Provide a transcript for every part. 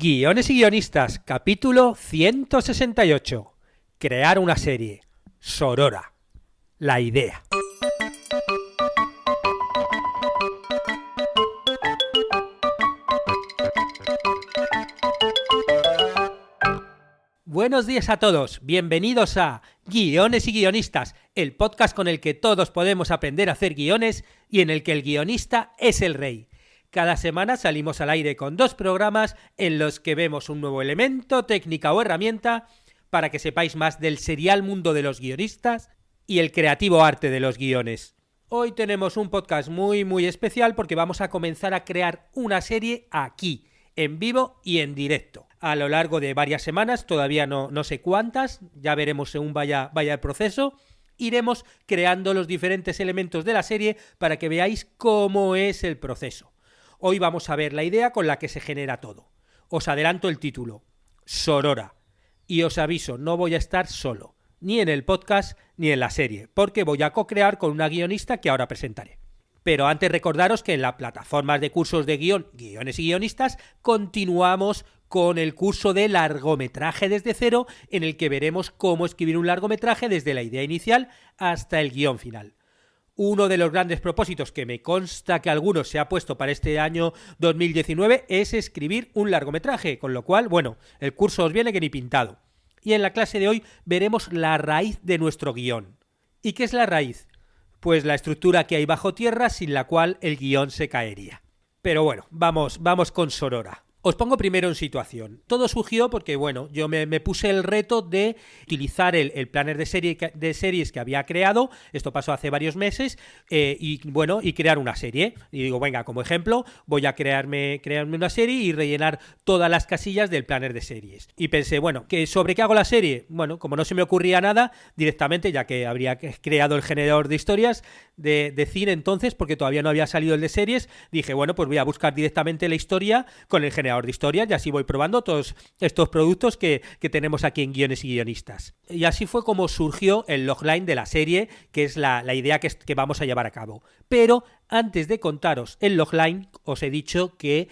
Guiones y guionistas, capítulo 168. Crear una serie. Sorora. La idea. Buenos días a todos, bienvenidos a Guiones y guionistas, el podcast con el que todos podemos aprender a hacer guiones y en el que el guionista es el rey. Cada semana salimos al aire con 2 programas en los que vemos un nuevo elemento, técnica o herramienta para que sepáis más del serial mundo de los guionistas y el creativo arte de los guiones. Hoy tenemos un podcast muy especial porque vamos a comenzar a crear una serie aquí, en vivo y en directo. A lo largo de varias semanas, todavía no sé cuántas, ya veremos según vaya el proceso, iremos creando los diferentes elementos de la serie para que veáis cómo es el proceso. Hoy vamos a ver la idea con la que se genera todo. Os adelanto el título, Sorora. Y os aviso, no voy a estar solo, ni en el podcast ni en la serie, porque voy a co-crear con una guionista que ahora presentaré. Pero antes recordaros que en las plataformas de cursos de guión, guiones y guionistas, continuamos con el curso de largometraje desde cero, en el que veremos cómo escribir un largometraje desde la idea inicial hasta el guión final. Uno de los grandes propósitos que me consta que algunos se ha puesto para este año 2019 es escribir un largometraje, con lo cual, bueno, el curso os viene que ni pintado. Y en la clase de hoy veremos la raíz de nuestro guión. ¿Y qué es la raíz? Pues la estructura que hay bajo tierra sin la cual el guión se caería. Pero bueno, vamos con Sorora. Os pongo primero en situación. Todo surgió porque, bueno, yo me puse el reto de utilizar el planner de series que había creado, esto pasó hace varios meses, y crear una serie. Y digo, venga, como ejemplo, voy a crearme una serie y rellenar todas las casillas del planner de series. Y pensé, bueno, ¿sobre qué hago la serie? Bueno, como no se me ocurría nada, directamente, ya que habría creado el generador de historias de cine entonces, porque todavía no había salido el de series, dije, bueno, pues voy a buscar directamente la historia con el generador de historias y así voy probando todos estos productos que tenemos aquí en Guiones y Guionistas. Y así fue como surgió el logline de la serie, que es la idea que vamos a llevar a cabo. Pero antes de contaros el logline, os he dicho que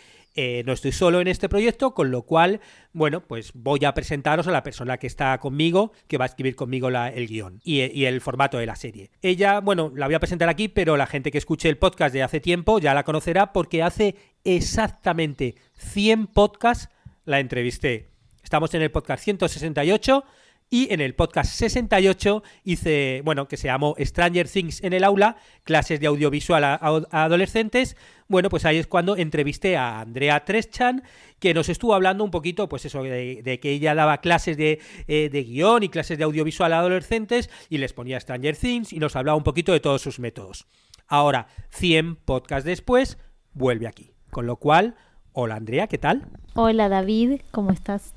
no estoy solo en este proyecto, con lo cual, bueno, pues voy a presentaros a la persona que está conmigo, que va a escribir conmigo el guión y el formato de la serie. Ella, bueno, la voy a presentar aquí, pero la gente que escuche el podcast de hace tiempo ya la conocerá porque hace exactamente 100 podcasts la entrevisté. Estamos en el podcast 168 y en el podcast 68 hice, bueno, que se llamó Stranger Things en el aula, clases de audiovisual a adolescentes. Bueno, pues ahí es cuando entrevisté a Andrea Treschan, que nos estuvo hablando un poquito, pues eso, de que ella daba clases de guión y clases de audiovisual a adolescentes y les ponía Stranger Things y nos hablaba un poquito de todos sus métodos. Ahora, 100 podcasts después, vuelve aquí. Con lo cual, hola Andrea, ¿qué tal? Hola David, ¿cómo estás?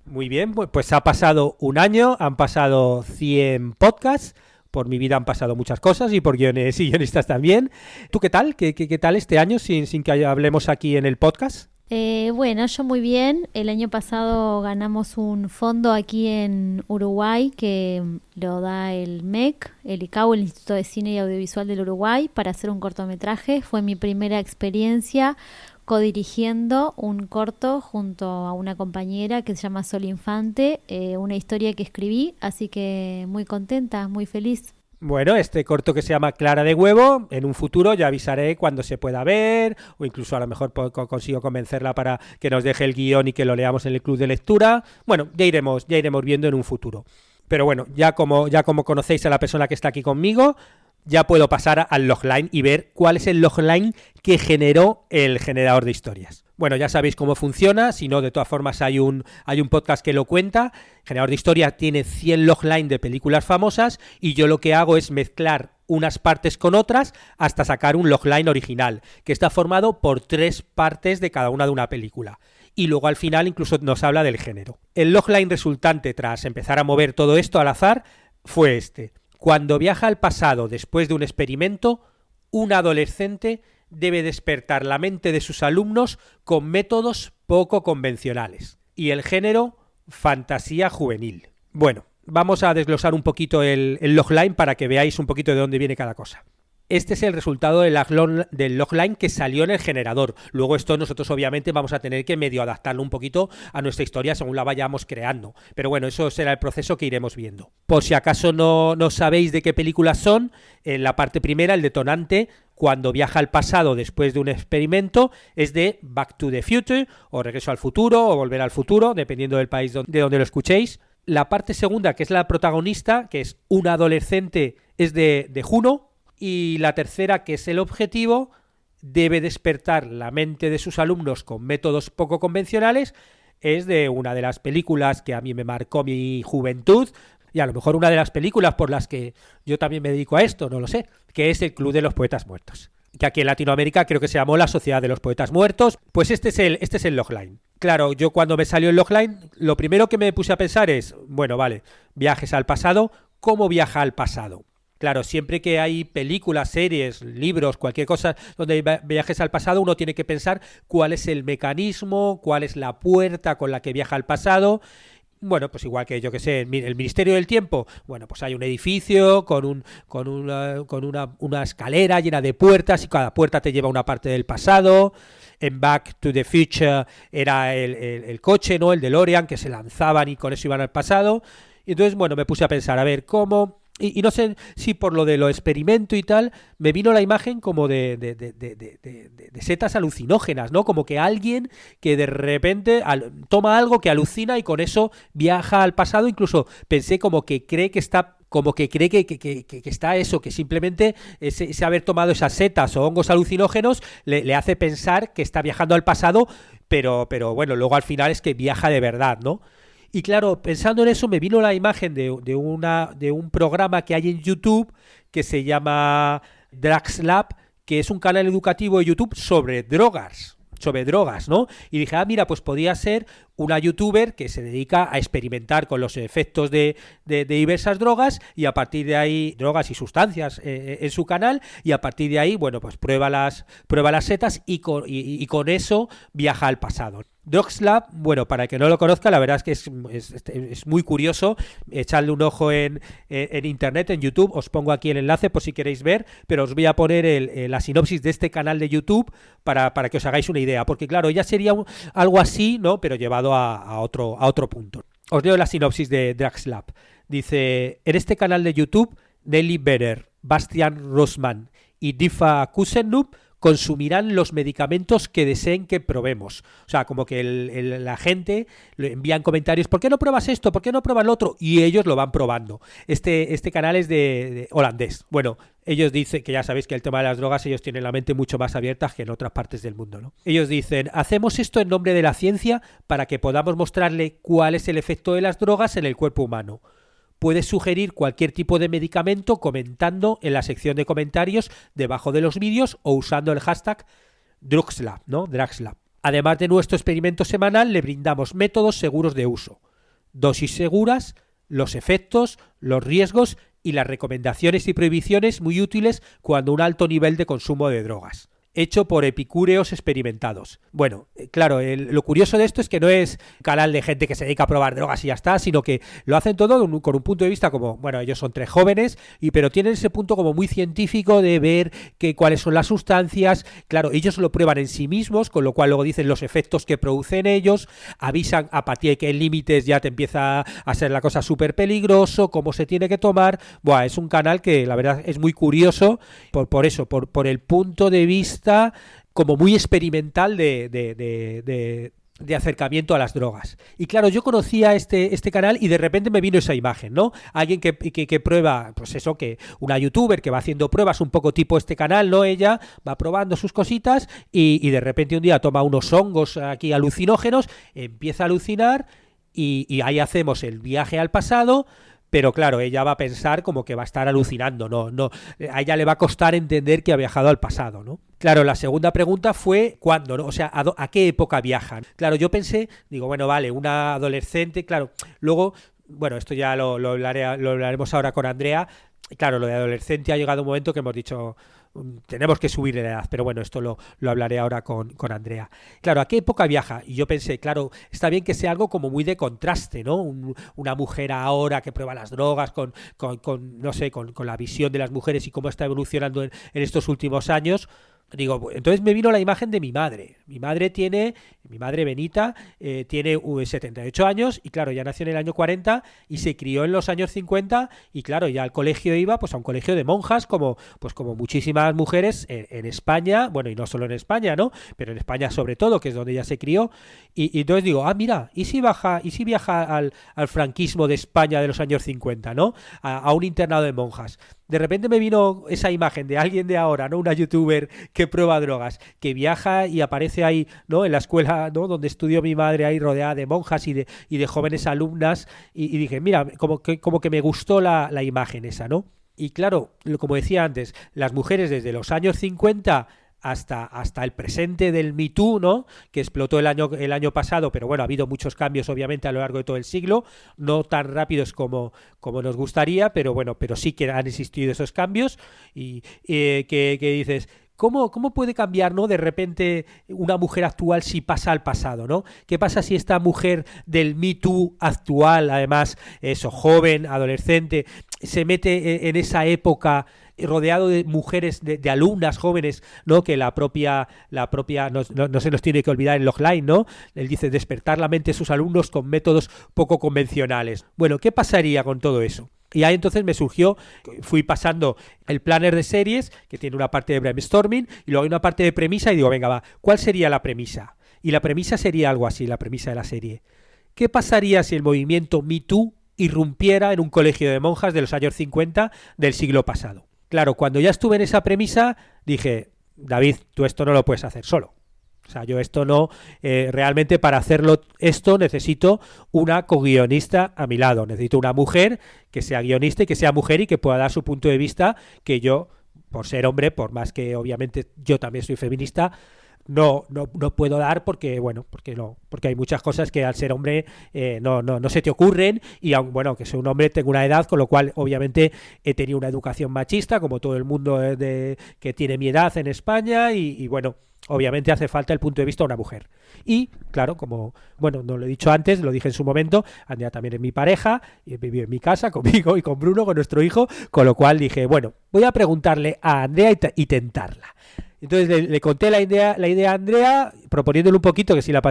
Muy bien, pues ha pasado un año, han pasado 100 podcasts, por mi vida han pasado muchas cosas y por guiones y guionistas también. ¿Tú qué tal? ¿Qué tal este año sin que hablemos aquí en el podcast? Bueno, yo muy bien. El año pasado ganamos un fondo aquí en Uruguay que lo da el MEC, el ICAO, el Instituto de Cine y Audiovisual del Uruguay, para hacer un cortometraje. Fue mi primera experiencia codirigiendo un corto junto a una compañera que se llama Sol Infante, una historia que escribí, así que muy contenta, muy feliz. Bueno, este corto que se llama Clara de Huevo, en un futuro ya avisaré cuando se pueda ver, o incluso a lo mejor consigo convencerla para que nos deje el guión y que lo leamos en el club de lectura. Bueno, ya iremos viendo en un futuro. Pero bueno, ya como conocéis a la persona que está aquí conmigo, ya puedo pasar al logline y ver cuál es el logline que generó el generador de historias. Bueno, ya sabéis cómo funciona, si no, de todas formas hay un podcast que lo cuenta. El generador de historias tiene 100 logline de películas famosas y yo lo que hago es mezclar unas partes con otras hasta sacar un logline original, que está formado por 3 partes de cada una de una película. Y luego al final incluso nos habla del género. El logline resultante tras empezar a mover todo esto al azar fue este. Cuando viaja al pasado después de un experimento, un adolescente debe despertar la mente de sus alumnos con métodos poco convencionales. Y el género, fantasía juvenil. Bueno, vamos a desglosar un poquito el logline para que veáis un poquito de dónde viene cada cosa. Este es el resultado del logline que salió en el generador. Luego esto nosotros obviamente vamos a tener que medio adaptarlo un poquito a nuestra historia según la vayamos creando. Pero bueno, eso será el proceso que iremos viendo. Por si acaso no sabéis de qué películas son, en la parte primera, el detonante, cuando viaja al pasado después de un experimento, es de Back to the Future, o Regreso al Futuro, o Volver al Futuro, dependiendo del país de donde lo escuchéis. La parte segunda, que es la protagonista, que es una adolescente, es de Juno. Y la tercera, que es el objetivo, debe despertar la mente de sus alumnos con métodos poco convencionales, es de una de las películas que a mí me marcó mi juventud, y a lo mejor una de las películas por las que yo también me dedico a esto, no lo sé, que es El Club de los Poetas Muertos. Que aquí en Latinoamérica creo que se llamó La Sociedad de los Poetas Muertos. Pues este es el logline. Claro, yo cuando me salió el logline, lo primero que me puse a pensar es, bueno, vale, viajes al pasado, ¿cómo viaja al pasado? Claro, siempre que hay películas, series, libros, cualquier cosa donde hay viajes al pasado, uno tiene que pensar cuál es el mecanismo, cuál es la puerta con la que viaja al pasado. Bueno, pues igual que yo que sé, el Ministerio del Tiempo, bueno, pues hay un edificio con una escalera llena de puertas y cada puerta te lleva a una parte del pasado. En Back to the Future era el coche, ¿no? El DeLorean, que se lanzaban y con eso iban al pasado. Y entonces, bueno, me puse a pensar, a ver, ¿cómo? Y no sé si por lo de lo experimento y tal, me vino la imagen como de setas alucinógenas, ¿no? Como que alguien que de repente toma algo que alucina y con eso viaja al pasado. Incluso pensé como que cree que está... Como que cree que está eso, que simplemente ese haber tomado esas setas o hongos alucinógenos le hace pensar que está viajando al pasado, pero bueno, luego al final es que viaja de verdad, ¿no? Y claro, pensando en eso me vino la imagen de un programa que hay en YouTube que se llama Drugs Lab, que es un canal educativo de YouTube sobre drogas, ¿no? Y dije, mira, pues podía ser una youtuber que se dedica a experimentar con los efectos de diversas drogas y a partir de ahí, drogas y sustancias en su canal, y a partir de ahí, bueno, pues prueba las setas y con eso viaja al pasado. Drugs Lab, bueno, para el que no lo conozca, la verdad es que es muy curioso. Echadle un ojo en internet, en YouTube. Os pongo aquí el enlace por si queréis ver, pero os voy a poner la sinopsis de este canal de YouTube para que os hagáis una idea, porque claro, ya sería algo así, ¿no? Pero llevado a otro punto. Os leo la sinopsis de Drugs Lab. Dice, en este canal de YouTube, Nelly Berer, Bastian Rossmann y Difa Kusenlup consumirán los medicamentos que deseen que probemos. O sea, como que la gente le envían comentarios, ¿por qué no pruebas esto? ¿Por qué no pruebas lo otro? Y ellos lo van probando. Este canal es de holandés. Bueno, ellos dicen que ya sabéis que el tema de las drogas, ellos tienen la mente mucho más abierta que en otras partes del mundo, ¿no? Ellos dicen, hacemos esto en nombre de la ciencia para que podamos mostrarle cuál es el efecto de las drogas en el cuerpo humano. Puedes sugerir cualquier tipo de medicamento comentando en la sección de comentarios debajo de los vídeos o usando el hashtag DrugsLab, ¿no? DrugsLab. Además de nuestro experimento semanal, le brindamos métodos seguros de uso, dosis seguras, los efectos, los riesgos y las recomendaciones y prohibiciones muy útiles cuando un alto nivel de consumo de drogas. Hecho por epicúreos experimentados. Bueno, claro, lo curioso de esto es que no es un canal de gente que se dedica a probar drogas y ya está, sino que lo hacen todo con un punto de vista como, bueno, ellos son 3 jóvenes, pero tienen ese punto como muy científico de ver cuáles son las sustancias. Claro, ellos lo prueban en sí mismos, con lo cual luego dicen los efectos que producen ellos, avisan a partir de qué límites ya te empieza a ser la cosa súper peligroso, cómo se tiene que tomar. Buah, es un canal que la verdad es muy curioso por eso, por el punto de vista como muy experimental de acercamiento a las drogas. Y claro, yo conocía este canal y de repente me vino esa imagen, ¿no? Alguien que prueba, pues eso, que una youtuber que va haciendo pruebas un poco tipo este canal, ¿no? Ella va probando sus cositas y de repente un día toma unos hongos aquí alucinógenos, empieza a alucinar y ahí hacemos el viaje al pasado. Pero claro, ella va a pensar como que va a estar alucinando, no, a ella le va a costar entender que ha viajado al pasado, ¿no? Claro, la segunda pregunta fue ¿cuándo, no? O sea, ¿a qué época viajan? Claro, yo pensé, digo, bueno, vale, una adolescente, claro, luego, bueno, esto ya lo hablaremos ahora con Andrea. Claro, lo de adolescente ha llegado un momento que hemos dicho, tenemos que subir la edad, pero bueno, esto lo hablaré ahora con Andrea. Claro, ¿a qué época viaja? Y yo pensé, claro, está bien que sea algo como muy de contraste, ¿no? Una mujer ahora que prueba las drogas no sé, con la visión de las mujeres y cómo está evolucionando en estos últimos años. Digo, entonces me vino la imagen de mi madre. Mi madre Benita, tiene 78 años y claro, ya nació en el año 40 y se crió en los años 50 y claro, ya al colegio iba pues a un colegio de monjas como muchísimas mujeres en España, bueno, y no solo en España, ¿no? Pero en España sobre todo, que es donde ella se crió. Y entonces digo, mira, ¿y si viaja al franquismo de España de los años 50, ¿no? A un internado de monjas. De repente me vino esa imagen de alguien de ahora, ¿no? Una youtuber que prueba drogas, que viaja y aparece ahí, ¿no? En la escuela, ¿no? Donde estudió mi madre, ahí rodeada de monjas y de jóvenes alumnas, y dije, mira, como que me gustó la imagen esa, ¿no? Y claro, como decía antes, las mujeres desde los años 50 hasta el presente del Me Too, ¿no? Que explotó el año pasado, pero bueno, ha habido muchos cambios obviamente a lo largo de todo el siglo, no tan rápidos como nos gustaría, pero bueno, pero sí que han existido esos cambios y que dices, ¿cómo puede cambiar, ¿no? De repente una mujer actual si pasa al pasado, ¿no? ¿Qué pasa si esta mujer del Me Too actual, además, eso, joven, adolescente, se mete en esa época rodeado de mujeres, de alumnas jóvenes, ¿no? Que la propia no se nos tiene que olvidar en Logline, ¿no? Él dice despertar la mente de sus alumnos con métodos poco convencionales. Bueno, ¿qué pasaría con todo eso? Y ahí entonces me surgió, fui pasando el planner de series, que tiene una parte de brainstorming, y luego hay una parte de premisa, y digo, venga, va, ¿cuál sería la premisa? Y la premisa sería algo así, la premisa de la serie. ¿Qué pasaría si el movimiento Me Too irrumpiera en un colegio de monjas de los años 50 del siglo pasado? Claro, cuando ya estuve en esa premisa, dije, David, tú esto no lo puedes hacer solo. O sea, yo esto no, realmente para hacerlo esto necesito una co-guionista a mi lado. Necesito una mujer que sea guionista y que sea mujer y que pueda dar su punto de vista, que yo, por ser hombre, por más que obviamente yo también soy feminista, no puedo dar porque hay muchas cosas que al ser hombre no se te ocurren y aun bueno que soy un hombre tengo una edad, con lo cual obviamente he tenido una educación machista como todo el mundo que tiene mi edad en España y bueno, obviamente hace falta el punto de vista de una mujer. Y claro, como bueno, no lo he dicho antes, lo dije en su momento, Andrea también es mi pareja, y vive en mi casa conmigo y con Bruno, con nuestro hijo, con lo cual dije, bueno, voy a preguntarle a Andrea y tentarla. Entonces le conté la idea a Andrea, proponiéndole un poquito que si le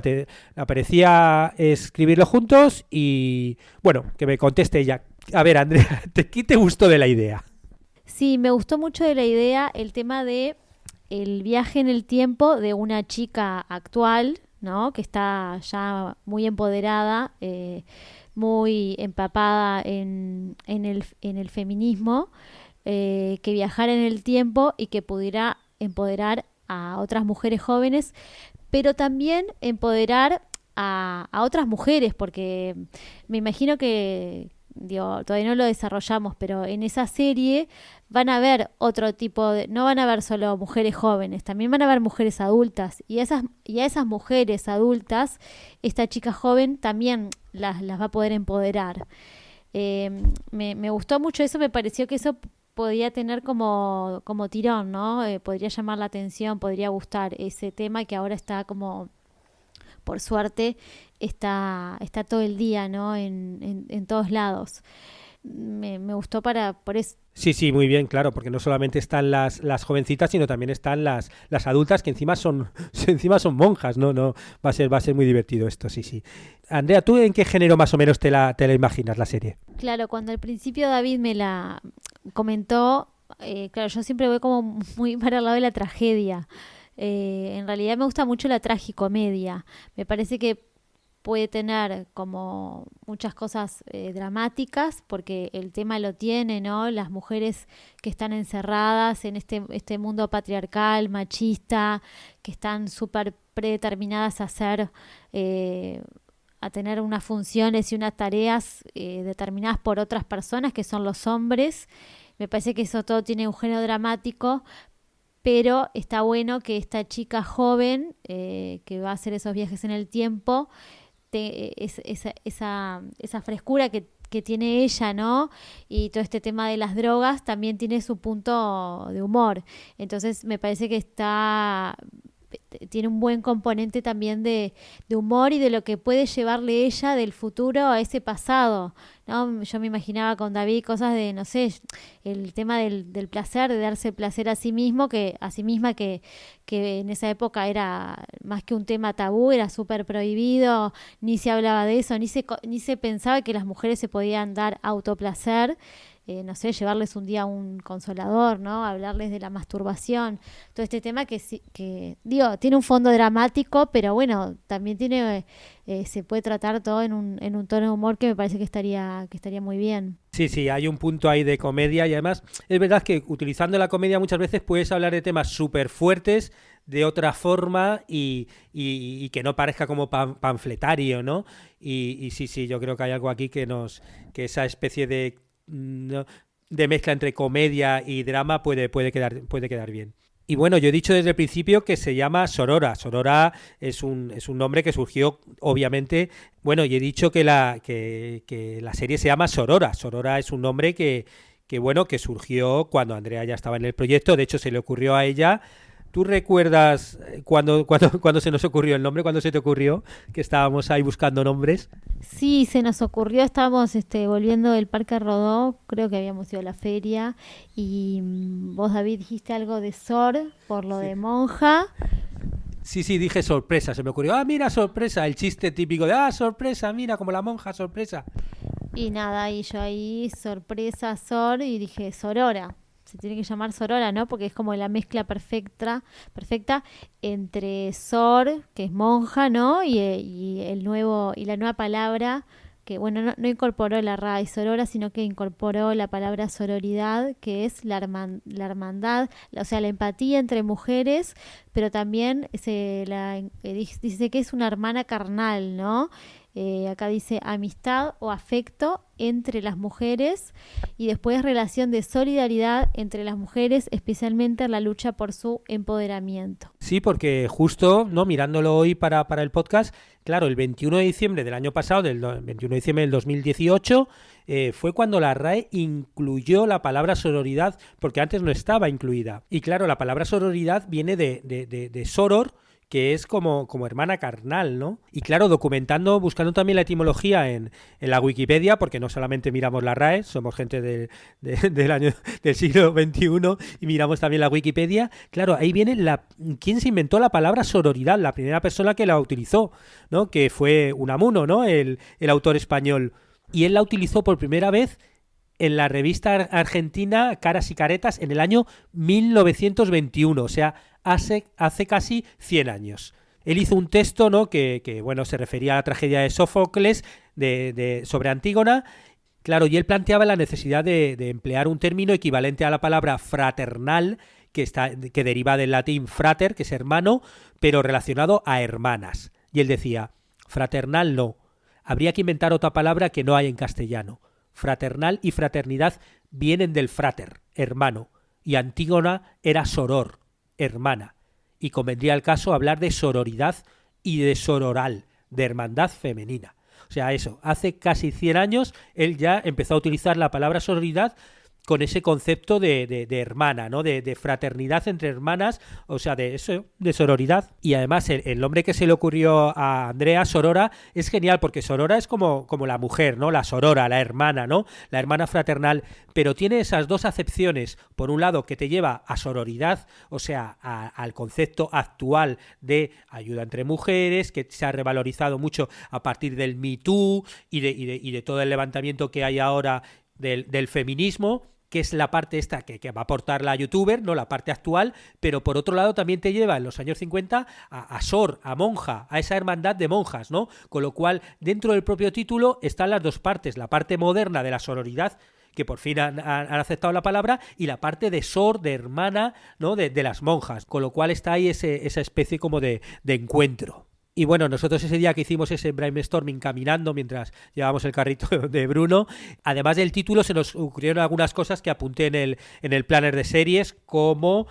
parecía escribirlo juntos y, bueno, que me conteste ella. A ver, Andrea, ¿qué te gustó de la idea? Sí, me gustó mucho de la idea el tema de el viaje en el tiempo de una chica actual, ¿no? Que está ya muy empoderada, muy empapada en el feminismo, que viajara en el tiempo y que pudiera empoderar a otras mujeres jóvenes, pero también empoderar a otras mujeres, porque me imagino que, digo, todavía no lo desarrollamos, pero en esa serie van a haber otro tipo de, no van a haber solo mujeres jóvenes, también van a haber mujeres adultas, y a esas mujeres adultas, esta chica joven también las va a poder empoderar. Me gustó mucho eso, me pareció que eso podía tener como tirón, ¿no? Podría llamar la atención, podría gustar ese tema que ahora está como, por suerte, está todo el día, ¿no? En todos lados. Me gustó por eso. Sí, muy bien, claro, porque no solamente están las jovencitas, sino también están las adultas que encima son monjas, ¿no? Va a ser muy divertido esto, sí. Andrea, ¿tú en qué género más o menos te la imaginas la serie? Claro, cuando al principio David me la comentó, claro, yo siempre voy como muy para el lado de la tragedia. En realidad me gusta mucho la tragicomedia. Me parece que puede tener como muchas cosas dramáticas, porque el tema lo tiene, ¿no? Las mujeres que están encerradas en este mundo patriarcal, machista, que están súper predeterminadas a tener unas funciones y unas tareas determinadas por otras personas, que son los hombres. Me parece que eso todo tiene un género dramático, pero está bueno que esta chica joven que va a hacer esos viajes en el tiempo, esa frescura que que tiene ella, ¿no? Y todo este tema de las drogas también tiene su punto de humor. Entonces me parece que tiene un buen componente también de humor y de lo que puede llevarle ella del futuro a ese pasado, ¿no? Yo me imaginaba con David cosas de, no sé, el tema del placer, de darse placer a sí mismo, a sí misma, que en esa época era más que un tema tabú, era súper prohibido, ni se hablaba de eso, ni se pensaba que las mujeres se podían dar autoplacer. No sé, llevarles un día un consolador, ¿no? Hablarles de la masturbación, todo este tema que digo, tiene un fondo dramático, pero bueno, también se puede tratar todo en un tono de humor que me parece que estaría muy bien. Sí, hay un punto ahí de comedia y además es verdad que utilizando la comedia muchas veces puedes hablar de temas súper fuertes de otra forma y que no parezca como panfletario, ¿no? Y sí, yo creo que hay algo aquí que esa especie de mezcla entre comedia y drama puede quedar bien. Y bueno, yo he dicho desde el principio que se llama Sorora. Sorora es un nombre que surgió, obviamente, bueno, y he dicho que la serie se llama Sorora. Sorora es un nombre que surgió cuando Andrea ya estaba en el proyecto. De hecho, se le ocurrió a ella. ¿Tú recuerdas cuando se nos ocurrió el nombre? ¿Cuándo se te ocurrió que estábamos ahí buscando nombres? Sí, se nos ocurrió, estábamos volviendo del Parque Rodó, creo que habíamos ido a la feria, y vos, David, dijiste algo de Sor por lo de monja. Sí, dije sorpresa, se me ocurrió, mira, sorpresa, el chiste típico de, sorpresa, mira, como la monja, sorpresa. Y nada, y yo ahí, sorpresa, Sor, y dije, Sorora. Se tiene que llamar Sorora, ¿no? Porque es como la mezcla perfecta entre Sor, que es monja, ¿no? Y la nueva palabra que, bueno, no incorporó la RAE Sorora, sino que incorporó la palabra sororidad, que es la hermandad, o sea, la empatía entre mujeres, pero también dice que es una hermana carnal, ¿no? Acá dice amistad o afecto entre las mujeres y después relación de solidaridad entre las mujeres, especialmente en la lucha por su empoderamiento. Sí, porque justo, ¿no? Mirándolo hoy para el podcast, claro, el 21 de diciembre del año pasado, 21 de diciembre del 2018, fue cuando la RAE incluyó la palabra sororidad, porque antes no estaba incluida. Y claro, la palabra sororidad viene de soror, que es como hermana carnal, ¿no? Y claro, buscando también la etimología en la Wikipedia, porque no solamente miramos la RAE, somos gente del siglo XXI y miramos también la Wikipedia, claro, ahí viene quién se inventó la palabra sororidad, la primera persona que la utilizó, ¿no? Que fue Unamuno, ¿no? El autor español. Y él la utilizó por primera vez en la revista argentina Caras y Caretas en el año 1921, o sea, hace casi 100 años. Él hizo un texto, ¿no? que bueno, se refería a la tragedia de Sófocles sobre Antígona. Claro, y él planteaba la necesidad de emplear un término equivalente a la palabra fraternal, que deriva del latín frater, que es hermano, pero relacionado a hermanas. Y él decía, fraternal no, habría que inventar otra palabra que no hay en castellano. Fraternal y fraternidad vienen del frater, hermano, y Antígona era soror, hermana, y convendría al caso hablar de sororidad y de sororal, de hermandad femenina. O sea, eso, hace casi 100 años él ya empezó a utilizar la palabra sororidad con ese concepto de hermana, ¿no? De fraternidad entre hermanas, o sea, de sororidad. Y además el nombre que se le ocurrió a Andrea, Sorora, es genial porque Sorora es como la mujer, ¿no? La sorora, la hermana, ¿no? La hermana fraternal, pero tiene esas dos acepciones. Por un lado, que te lleva a sororidad, o sea, al concepto actual de ayuda entre mujeres, que se ha revalorizado mucho a partir del Me Too y de todo el levantamiento que hay ahora del feminismo, que es la parte esta que va a aportar la youtuber, no la parte actual, pero por otro lado también te lleva en los años 50 a sor, a monja, a esa hermandad de monjas, ¿no? Con lo cual, dentro del propio título están las dos partes, la parte moderna de la sororidad, que por fin han aceptado la palabra, y la parte de sor, de hermana, ¿no? De las monjas, con lo cual está ahí esa especie como de encuentro. Y bueno, nosotros ese día que hicimos ese brainstorming caminando mientras llevábamos el carrito de Bruno, además del título se nos ocurrieron algunas cosas que apunté en el planner de series, como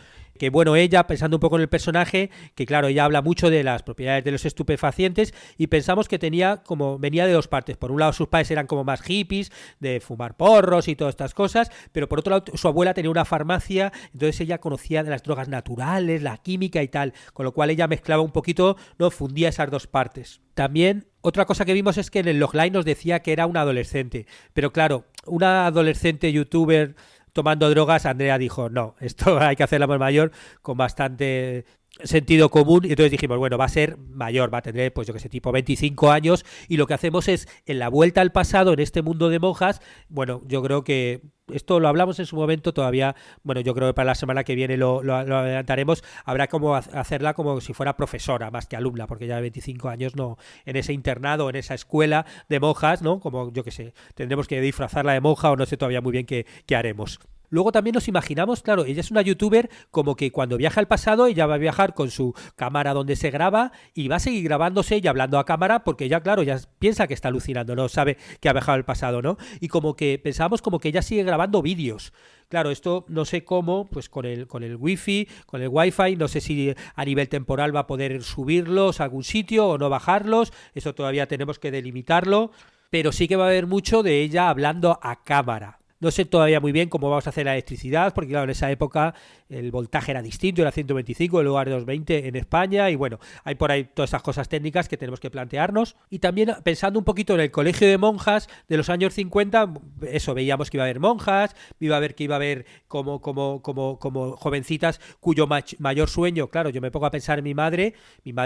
bueno, ella, pensando un poco en el personaje, que claro, ella habla mucho de las propiedades de los estupefacientes y pensamos que venía de dos partes. Por un lado, sus padres eran como más hippies, de fumar porros y todas estas cosas, pero por otro lado, su abuela tenía una farmacia, entonces ella conocía de las drogas naturales, la química y tal, con lo cual ella mezclaba un poquito, ¿no? Fundía esas dos partes. También otra cosa que vimos es que en el logline nos decía que era una adolescente, pero claro, una adolescente youtuber tomando drogas, Andrea dijo, no, esto hay que hacerla más mayor, con bastante sentido común, y entonces dijimos, bueno, va a ser mayor, va a tener, pues yo que sé, tipo 25 años, y lo que hacemos es, en la vuelta al pasado, en este mundo de monjas, bueno, yo creo que esto lo hablamos en su momento todavía, bueno, yo creo que para la semana que viene lo adelantaremos, habrá como hacerla como si fuera profesora más que alumna, porque ya de 25 años no, en ese internado, en esa escuela de monjas, ¿no? Como yo que sé, tendremos que disfrazarla de monja o no sé todavía muy bien qué haremos. Luego también nos imaginamos, claro, ella es una youtuber como que cuando viaja al pasado ella va a viajar con su cámara donde se graba y va a seguir grabándose y hablando a cámara porque ella, claro, ya piensa que está alucinando, no sabe que ha viajado al pasado, ¿no? Y como que pensábamos como que ella sigue grabando vídeos. Claro, esto no sé cómo, pues con el wifi, con el wifi, no sé si a nivel temporal va a poder subirlos a algún sitio o no bajarlos, eso todavía tenemos que delimitarlo, pero sí que va a haber mucho de ella hablando a cámara. No sé todavía muy bien cómo vamos a hacer la electricidad, porque claro, en esa época el voltaje era distinto, era 125 en lugar de 220 en España, y bueno, hay por ahí todas esas cosas técnicas que tenemos que plantearnos. Y también pensando un poquito en el colegio de monjas de los años 50, eso, veíamos que iba a haber monjas, que iba a haber como jovencitas cuyo mayor sueño, claro, yo me pongo a pensar en mi madre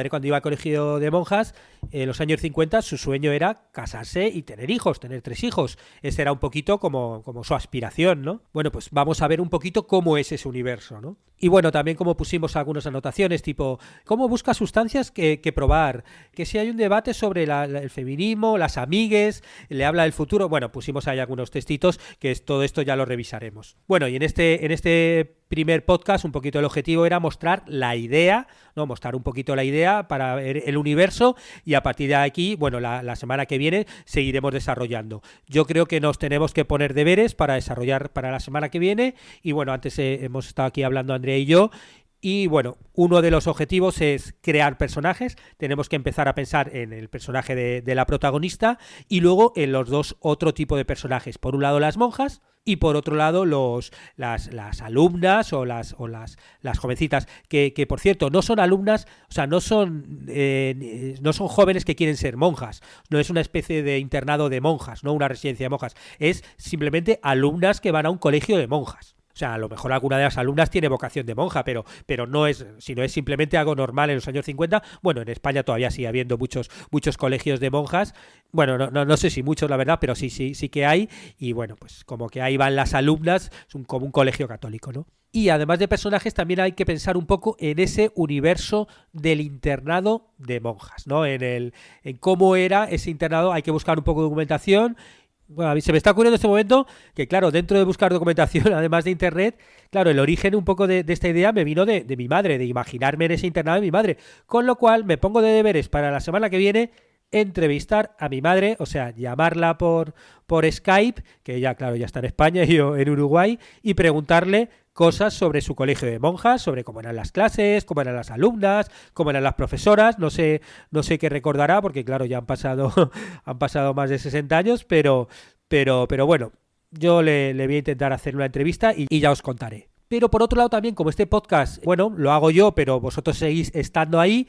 cuando iba al colegio de monjas, en los años 50 su sueño era casarse y tener hijos, tener 3 hijos. Ese era un poquito como su aspiración, ¿no? Bueno, pues vamos a ver un poquito cómo es ese universo, ¿no? Y bueno, también como pusimos algunas anotaciones, tipo, ¿cómo busca sustancias que probar? Que si hay un debate sobre el feminismo, las amigues, le habla del futuro, bueno, pusimos ahí algunos textitos, todo esto ya lo revisaremos. Bueno, y en este primer podcast un poquito el objetivo era mostrar la idea, ¿no? Mostrar un poquito la idea para ver el universo y a partir de aquí, bueno, la semana que viene seguiremos desarrollando. Yo creo que nos tenemos que poner deberes para desarrollar para la semana que viene y bueno, antes hemos estado aquí hablando Andrea y yo. Y bueno, uno de los objetivos es crear personajes. Tenemos que empezar a pensar en el personaje de la protagonista y luego en los dos otro tipo de personajes. Por un lado las monjas y por otro lado las alumnas o las jovencitas que por cierto no son alumnas, o sea, no son jóvenes que quieren ser monjas. No es una especie de internado de monjas, no una residencia de monjas. Es simplemente alumnas que van a un colegio de monjas. O sea, a lo mejor alguna de las alumnas tiene vocación de monja, pero no es, si no es simplemente algo normal en los años 50. Bueno, en España todavía sigue habiendo muchos colegios de monjas. Bueno, no sé si muchos, la verdad, pero sí que hay. Y bueno, pues como que ahí van las alumnas, es como un colegio católico, ¿no? Y además de personajes, también hay que pensar un poco en ese universo del internado de monjas, ¿no? En cómo era ese internado, hay que buscar un poco de documentación. Bueno, a mí se me está ocurriendo en este momento que, claro, dentro de buscar documentación, además de internet, claro, el origen un poco de esta idea me vino de mi madre, de imaginarme en ese internado de mi madre. Con lo cual me pongo de deberes para la semana que viene entrevistar a mi madre, o sea, llamarla por Skype, que ella, claro, ya está en España y yo en Uruguay, y preguntarle cosas sobre su colegio de monjas, sobre cómo eran las clases, cómo eran las alumnas, cómo eran las profesoras, no sé qué recordará, porque claro, ya han pasado más de 60 años, pero bueno, yo le voy a intentar hacer una entrevista y ya os contaré. Pero por otro lado también, como este podcast, bueno, lo hago yo, pero vosotros seguís estando ahí,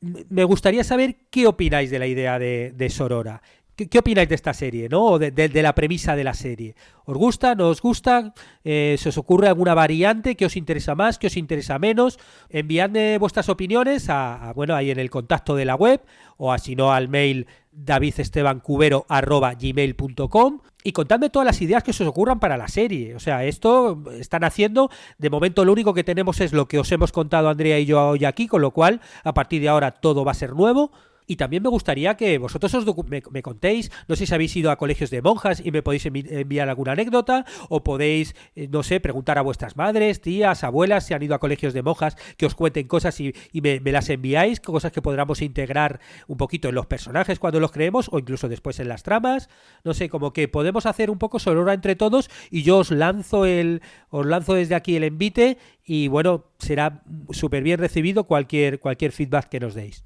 me gustaría saber qué opináis de la idea de Sorora. ¿Qué opináis de esta serie, ¿no? O de la premisa de la serie? ¿Os gusta? ¿No os gusta? ¿Se os ocurre alguna variante? ¿Qué os interesa más? ¿Qué os interesa menos? Enviadme vuestras opiniones bueno, ahí en el contacto de la web o si no al mail davidestebancubero@gmail.com y contadme todas las ideas que se os ocurran para la serie. O sea, esto están haciendo, de momento lo único que tenemos es lo que os hemos contado Andrea y yo hoy aquí, con lo cual a partir de ahora todo va a ser nuevo. Y también me gustaría que vosotros me contéis, no sé si habéis ido a colegios de monjas y me podéis enviar alguna anécdota, o podéis, no sé, preguntar a vuestras madres, tías, abuelas, si han ido a colegios de monjas, que os cuenten cosas y me las enviáis, cosas que podamos integrar un poquito en los personajes cuando los creemos, o incluso después en las tramas. No sé, como que podemos hacer un poco Sorora entre todos, y yo os lanzo desde aquí el envite, y bueno, será súper bien recibido cualquier feedback que nos deis.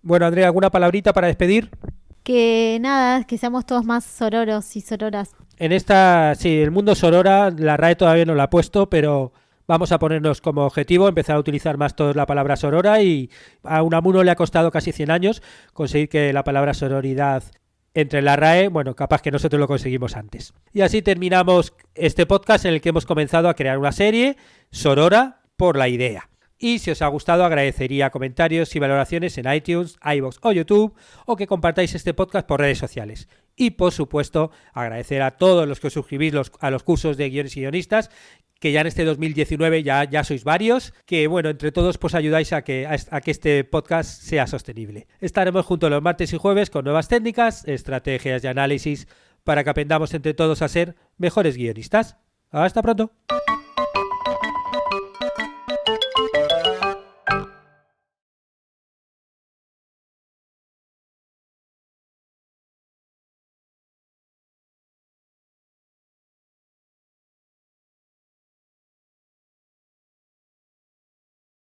Bueno, Andrea, ¿alguna palabrita para despedir? Que nada, que seamos todos más sororos y sororas. En el mundo Sorora, la RAE todavía no la ha puesto, pero vamos a ponernos como objetivo empezar a utilizar más todos la palabra sorora, y a Unamuno le ha costado casi 100 años conseguir que la palabra sororidad entre en la RAE. Bueno, capaz que nosotros lo conseguimos antes. Y así terminamos este podcast en el que hemos comenzado a crear una serie, Sorora por la idea. Y si os ha gustado, agradecería comentarios y valoraciones en iTunes, iVoox o YouTube, o que compartáis este podcast por redes sociales. Y por supuesto, agradecer a todos los que os suscribís a los cursos de guiones y guionistas, que ya en este 2019 ya sois varios, que bueno, entre todos pues ayudáis a que este podcast sea sostenible. Estaremos juntos los martes y jueves con nuevas técnicas, estrategias y análisis para que aprendamos entre todos a ser mejores guionistas. ¡Hasta pronto!